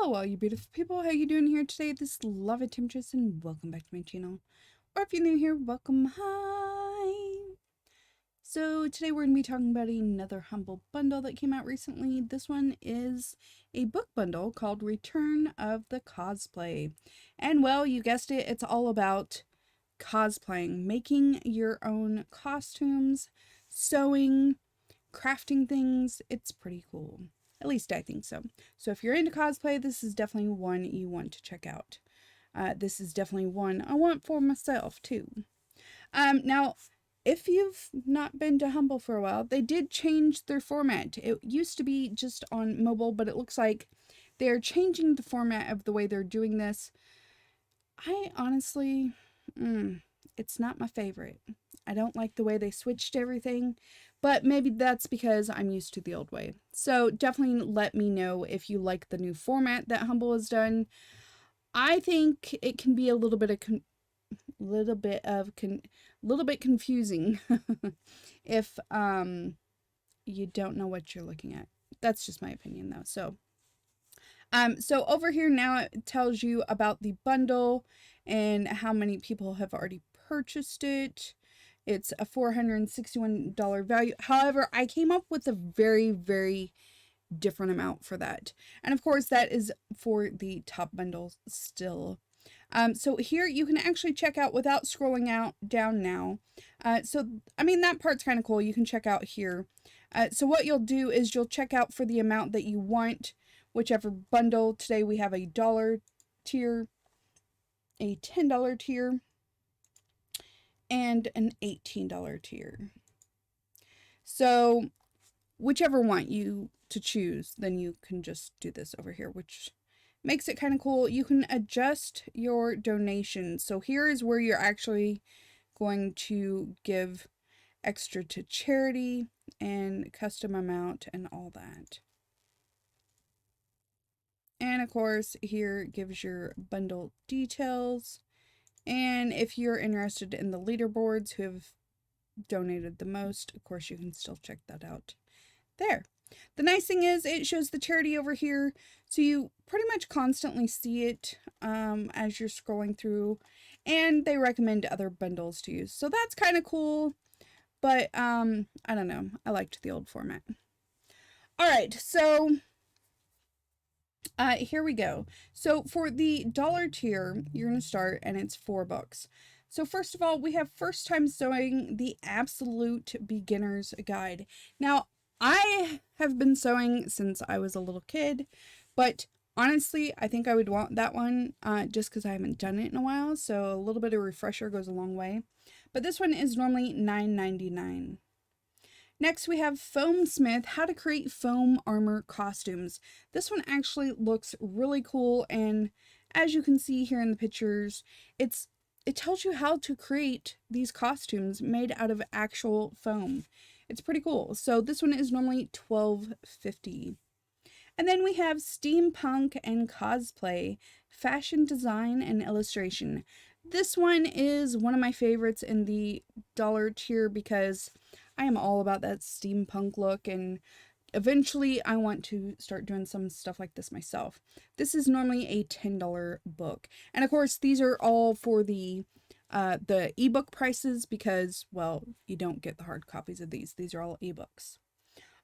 Hello all you beautiful people, how you doing here today? This is Love Temptress and welcome back to my channel. Or if you're new here, welcome, hi! So today we're going to be talking about another humble bundle that came out recently. This one is a book bundle called Return of the Cosplay. And well, you guessed it, it's all about cosplaying, making your own costumes, sewing, crafting things. It's pretty cool. At least I think so. So if you're into cosplay, this is definitely one you want to check out. This is definitely one I want for myself too. Now, if you've not been to Humble for a while, they did change their format. It used to be just on mobile, but it looks like they're changing the format of the way they're doing this. I honestly, it's not my favorite. I don't like the way they switched everything, but maybe that's because I'm used to the old way. So definitely let me know if you like the new format that Humble has done. I think it can be a little bit confusing if you don't know what you're looking at. That's just my opinion though. So over here now it tells you about the bundle and how many people have already purchased it. It's a $461 value. However, I came up with a very, very different amount for that. And of course, that is for the top bundles still. So here you can actually check out without scrolling down now. I mean, that part's kind of cool. You can check out here. So what you'll do is you'll check out for the amount that you want, whichever bundle. Today we have a $1 tier, a $10 tier, and an $18 tier. So whichever one you to choose, then you can just do this over here, which makes it kind of cool. You can adjust your donations. So here is where you're actually going to give extra to charity and custom amount and all that. And of course, here gives your bundle details. And if you're interested in the leaderboards who have donated the most, of course, you can still check that out there. The nice thing is it shows the charity over here, so you pretty much constantly see it as you're scrolling through, and they recommend other bundles to use. So that's kind of cool, but I don't know. I liked the old format. All right, so here we go. So for the $1 tier, you're going to start, and it's 4 books. So first of all, we have First Time Sewing, the Absolute Beginner's Guide. Now, I have been sewing since I was a little kid, but honestly, I think I would want that one just because I haven't done it in a while, so a little bit of refresher goes a long way. But this one is normally $9.99. Next, we have Foam Smith, How to Create Foam Armor Costumes. This one actually looks really cool, and as you can see here in the pictures, it tells you how to create these costumes made out of actual foam. It's pretty cool. So this one is normally $12.50. And then we have Steampunk and Cosplay, Fashion Design and Illustration. This one is one of my favorites in the $1 tier because I am all about that steampunk look, and eventually I want to start doing some stuff like this myself. This is normally a $10 book. And of course, these are all for the ebook prices because, well, you don't get the hard copies of these. These are all ebooks.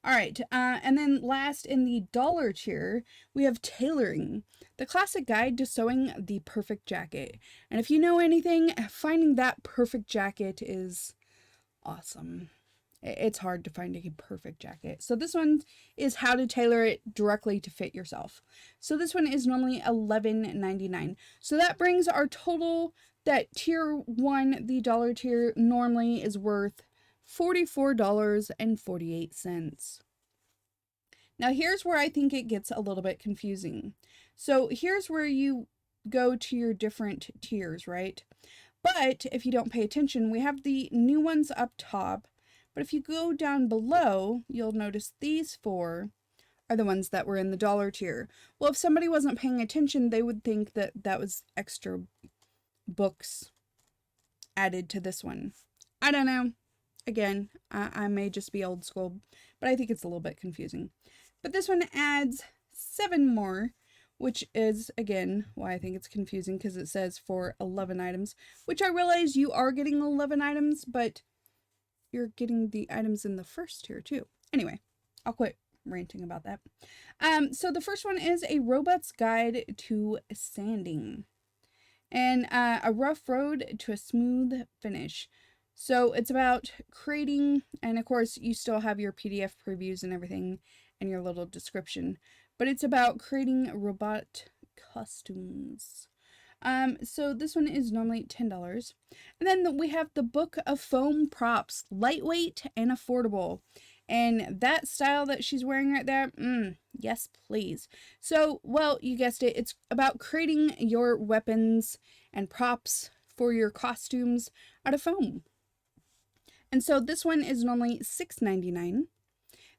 All right, and then last in the $1 tier, we have Tailoring, the classic guide to sewing the perfect jacket. And if you know anything, finding that perfect jacket is awesome. It's hard to find a perfect jacket. So this one is how to tailor it directly to fit yourself. So this one is normally $11.99. So that brings our total that tier 1, the $1 tier, normally is worth $44.48. Now here's where I think it gets a little bit confusing. So here's where you go to your different tiers, right? But if you don't pay attention, we have the new ones up top. But if you go down below, you'll notice these 4 are the ones that were in the $1 tier. Well, if somebody wasn't paying attention, they would think that that was extra books added to this one. I don't know. Again, I may just be old school, but I think it's a little bit confusing. But this one adds 7 more, which is, again, why I think it's confusing because it says for 11 items, which I realize you are getting 11 items, but you're getting the items in the first tier too. Anyway, I'll quit ranting about that. So the first one is A Robot's Guide to Sanding, and A Rough Road to a Smooth Finish. So it's about creating, and of course you still have your PDF previews and everything and your little description, but it's about creating robot costumes. So this one is normally $10. And then we have the Book of Foam Props, lightweight and affordable. And that style that she's wearing right there, yes, please. So, well, you guessed it. It's about creating your weapons and props for your costumes out of foam. And so this one is normally $6.99.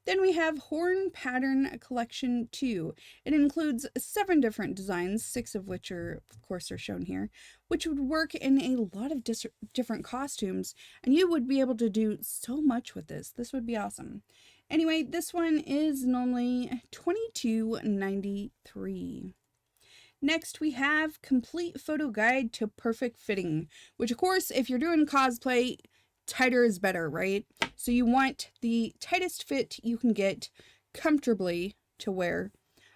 Then we have Horn Pattern Collection 2. It includes 7 different designs, 6 of which are, of course, are shown here, which would work in a lot of different costumes, and you would be able to do so much with this. This would be awesome. Anyway, this one is normally $22.93. Next, we have Complete Photo Guide to Perfect Fitting, which, of course, if you're doing cosplay, tighter is better, right? So you want the tightest fit you can get comfortably to wear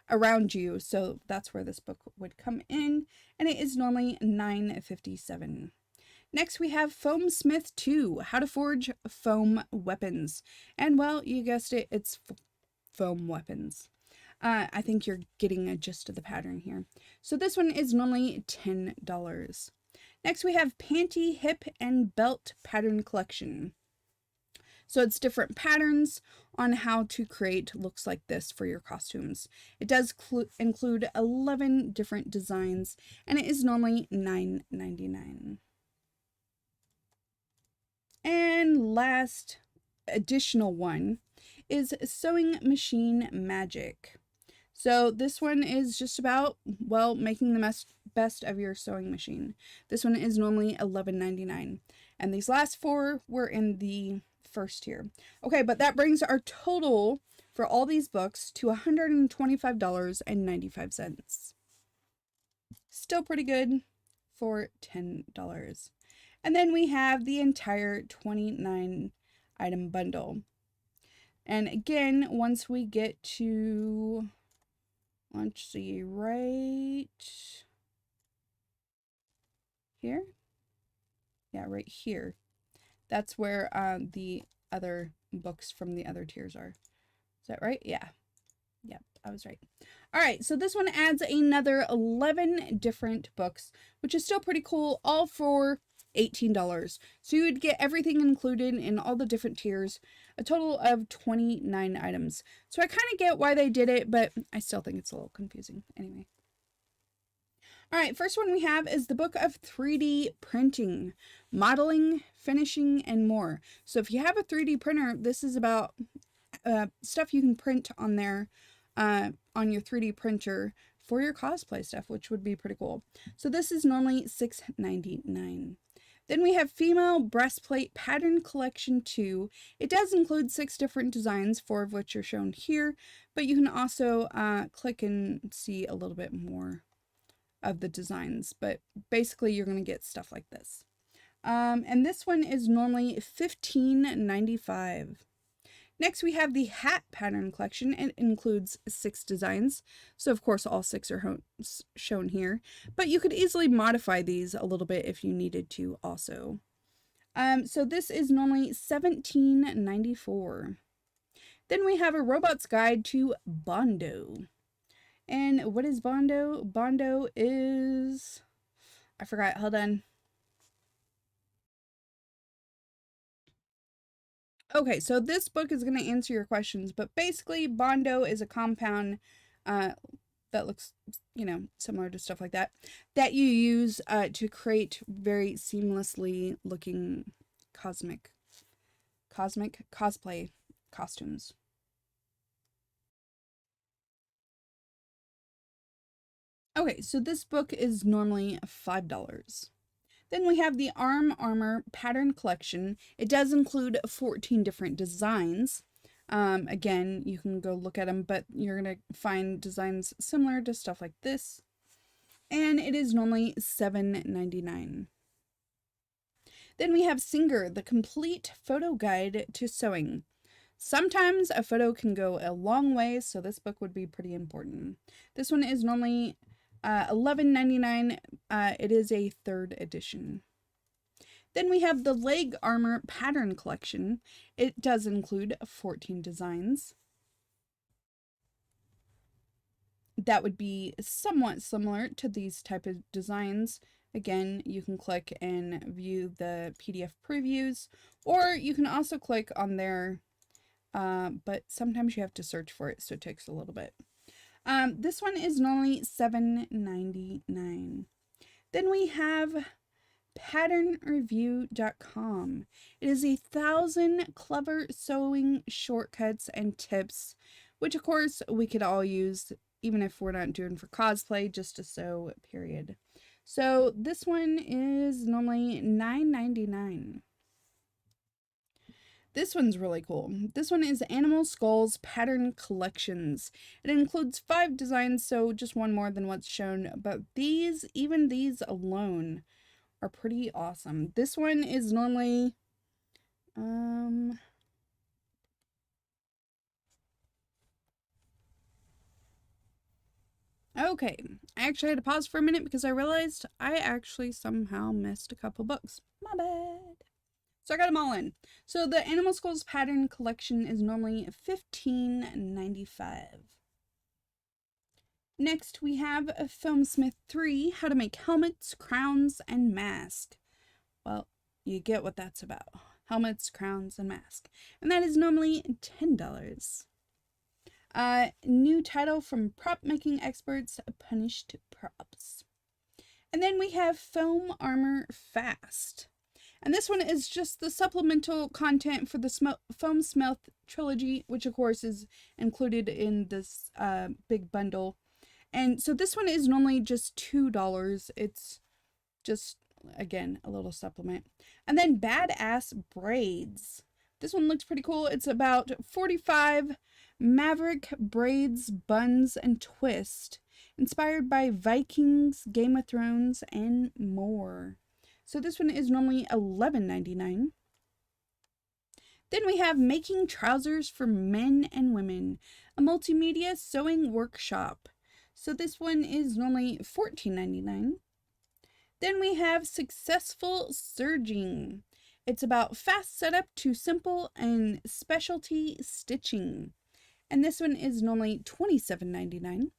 around you. So that's where this book would come in, and it is normally $9.57. Next, we have Foam Smith 2, How to Forge Foam Weapons. And well, you guessed it, it's foam weapons. I think you're getting a gist of the pattern here. So this one is normally $10. Next, we have Panty, Hip, and Belt Pattern Collection. So it's different patterns on how to create looks like this for your costumes. It does include 11 different designs, and it is normally $9.99. And last additional one is Sewing Machine Magic. So this one is just about, well, making the best of your sewing machine. This one is normally $11.99. And these last 4 were in the first tier. Okay, but that brings our total for all these books to $125.95. Still pretty good for $10. And then we have the entire 29 item bundle. And again, once we get to, let's see, right here. Yeah, right here. That's where the other books from the other tiers are. Is that right? Yeah. Yep, I was right. All right, so this one adds another 11 different books, which is still pretty cool, all for $18. So you would get everything included in all the different tiers, a total of 29 items. So I kind of get why they did it, but I still think it's a little confusing. Anyway. All right, first one we have is the Book of 3D Printing, Modeling, Finishing, and More. So if you have a 3D printer, this is about stuff you can print on there, on your 3D printer for your cosplay stuff, which would be pretty cool. So this is normally $6.99. Then we have Female Breastplate Pattern Collection 2. It does include 6 different designs, 4 of which are shown here, but you can also click and see a little bit more of the designs, but basically you're going to get stuff like this. And this one is normally $15.95. Next, we have the Hat Pattern Collection. It includes 6 designs, so of course all 6 are shown here, but you could easily modify these a little bit if you needed to also. So this is normally $17.94. Then we have A Robot's Guide to Bondo. And what is Bondo? Bondo is, I forgot, hold on. Okay, so this book is going to answer your questions, but basically Bondo is a compound that looks, you know, similar to stuff like that, that you use to create very seamlessly looking cosmic cosplay costumes. Okay, so this book is normally $5. Then we have the Arm Armor Pattern Collection. It does include 14 different designs. Again, you can go look at them, but you're going to find designs similar to stuff like this. And it is normally $7.99. Then we have Singer, the complete photo guide to sewing. Sometimes a photo can go a long way, so this book would be pretty important. This one is normally $11.99. It is a 3rd edition. Then we have the Leg Armor Pattern Collection. It does include 14 designs. That would be somewhat similar to these type of designs. Again, you can click and view the PDF previews, or you can also click on their, but sometimes you have to search for it, so it takes a little bit. This one is normally $7.99. Then we have patternreview.com. It is 1,000 clever sewing shortcuts and tips, which of course we could all use even if we're not doing for cosplay, just to sew, period. So this one is normally $9.99. This one's really cool. This one is Animal Skulls Pattern Collections. It includes 5 designs, so just one more than what's shown, but these, even these alone, are pretty awesome. This one is normally okay, I actually had to pause for a minute because I realized I actually somehow missed a couple books. My bad. So I got them all in. So the Animal Skulls Pattern Collection is normally $15.95. Next, we have Filmsmith 3, How to Make Helmets, Crowns, and Masks. Well, you get what that's about. Helmets, crowns, and masks. And that is normally $10. New title from prop making experts, Punished Props. And then we have Foam Armor Fast. And this one is just the supplemental content for the Foamsmith trilogy, which of course is included in this big bundle. And so this one is normally just $2. It's just, again, a little supplement. And then Badass Braids. This one looks pretty cool. It's about 45 Maverick braids, buns, and twist, inspired by Vikings, Game of Thrones, and more. So this one is normally $11.99. Then we have Making Trousers for Men and Women, a multimedia sewing workshop. So this one is normally $14.99. Then we have Successful Serging. It's about fast setup to simple and specialty stitching. And this one is normally $27.99.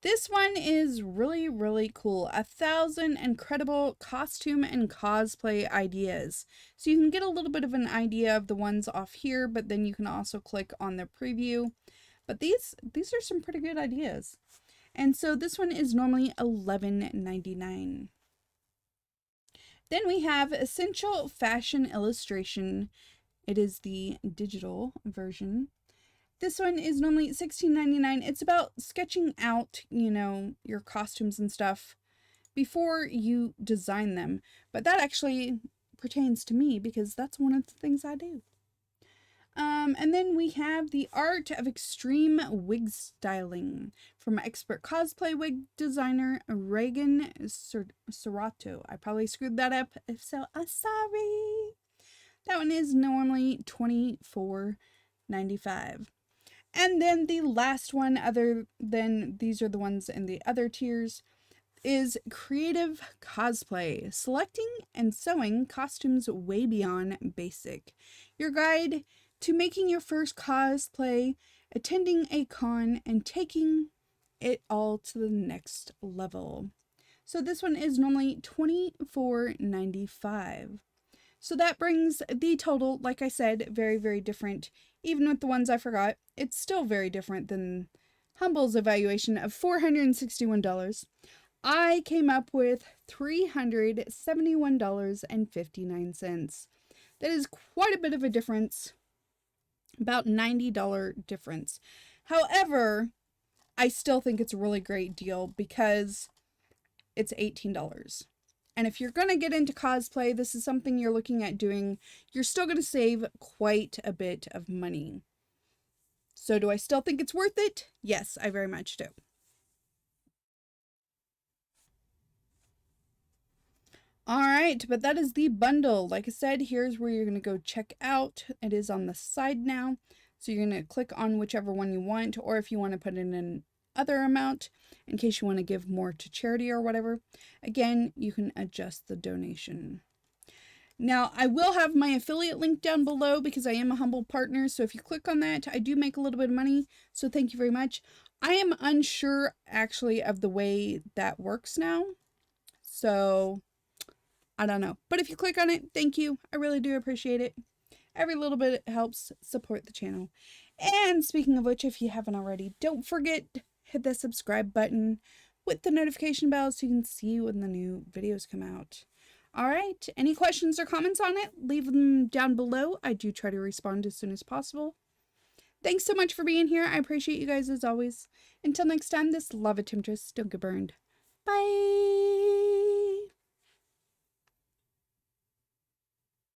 This one is really, really cool. 1,000 incredible costume and cosplay ideas. So you can get a little bit of an idea of the ones off here, but then you can also click on the preview. But these are some pretty good ideas. And so this one is normally $11.99. Then we have Essential Fashion Illustration. It is the digital version. This one is normally $16.99. It's about sketching out, your costumes and stuff before you design them. But that actually pertains to me because that's one of the things I do. And then we have The Art of Extreme Wig Styling from expert cosplay wig designer Reagan Serrato. I probably screwed that up. If so, I'm sorry. That one is normally $24.95. And then the last one, other than these are the ones in the other tiers, is Creative Cosplay. Selecting and sewing costumes way beyond basic. Your guide to making your first cosplay, attending a con, and taking it all to the next level. So this one is normally $24.95. So that brings the total, like I said, very, very different. Even with the ones I forgot, it's still very different than Humble's evaluation of $461. I came up with $371.59. That is quite a bit of a difference. About $90 difference. However, I still think it's a really great deal because it's $18. And if you're going to get into cosplay, this is something you're looking at doing, you're still going to save quite a bit of money. So do I still think it's worth it? Yes, I very much do. All right, but that is the bundle. Like I said, here's where you're going to go check out. It is on the side now. So you're going to click on whichever one you want, or if you want to put in an other amount in case you want to give more to charity or whatever. Again, you can adjust the donation. Now, I will have my affiliate link down below because I am a humble partner. So if you click on that, I do make a little bit of money. So thank you very much. I am unsure actually of the way that works now. So I don't know. But if you click on it, thank you. I really do appreciate it. Every little bit helps support the channel. And speaking of which, if you haven't already, don't forget, hit the subscribe button with the notification bell so you can see when the new videos come out. All right, any questions or comments on it, leave them down below. I do try to respond as soon as possible. Thanks so much for being here. I appreciate you guys as always. Until next time, this lava temptress, don't get burned. Bye.